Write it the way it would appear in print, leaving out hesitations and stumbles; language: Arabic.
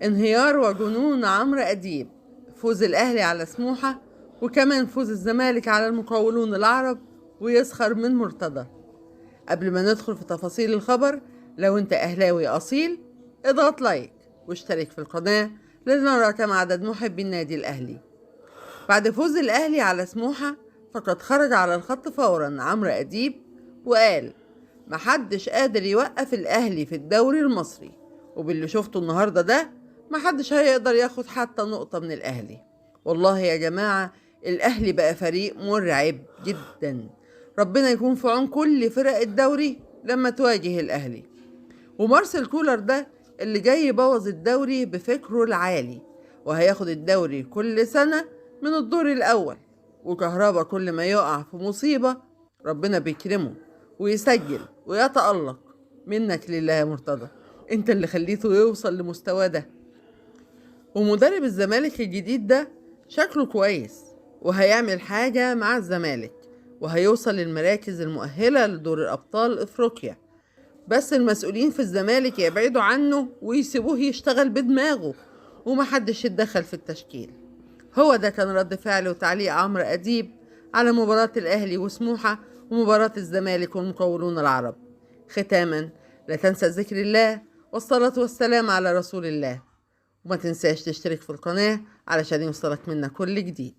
انهيار وجنون عمرو أديب، فوز الأهلي على سموحة، وكمان فوز الزمالك على المقاولون العرب، ويسخر من مرتضى. قبل ما ندخل في تفاصيل الخبر، لو انت أهلاوي أصيل اضغط لايك واشترك في القناة لنرى كم عدد محبي النادي الأهلي. بعد فوز الأهلي على سموحة، فقد خرج على الخط فورا عمرو أديب وقال: محدش قادر يوقف الأهلي في الدوري المصري، وباللي شفته النهاردة ده محدش هيقدر ياخد حتى نقطة من الأهلي. والله يا جماعة، الأهلي بقى فريق مرعب جدا. ربنا يكون في عون كل فرق الدوري لما تواجه الأهلي. ومارسيل كولر ده اللي جاي يبوظ الدوري بفكره العالي، وهياخد الدوري كل سنة من الدور الأول. وكهربا كل ما يقع في مصيبة ربنا بيكرمه ويسجل ويتألق. منك لله يا مرتضى، انت اللي خليته يوصل لمستواه ده. ومدرب الزمالك الجديد ده شكله كويس، وهيعمل حاجة مع الزمالك، وهيوصل للمراكز المؤهلة لدور الأبطال إفريقيا. بس المسؤولين في الزمالك يبعدوا عنه ويسيبوه يشتغل بدماغه، ومحدش يتدخل في التشكيل. هو ده كان رد فعل وتعليق عمرو أديب على مباراة الأهلي وسموحة ومباراة الزمالك والمقاولون العرب. ختاما، لا تنسى ذكر الله والصلاة والسلام على رسول الله، وما تنساش تشترك في القناة علشان يوصلك منا كل جديد.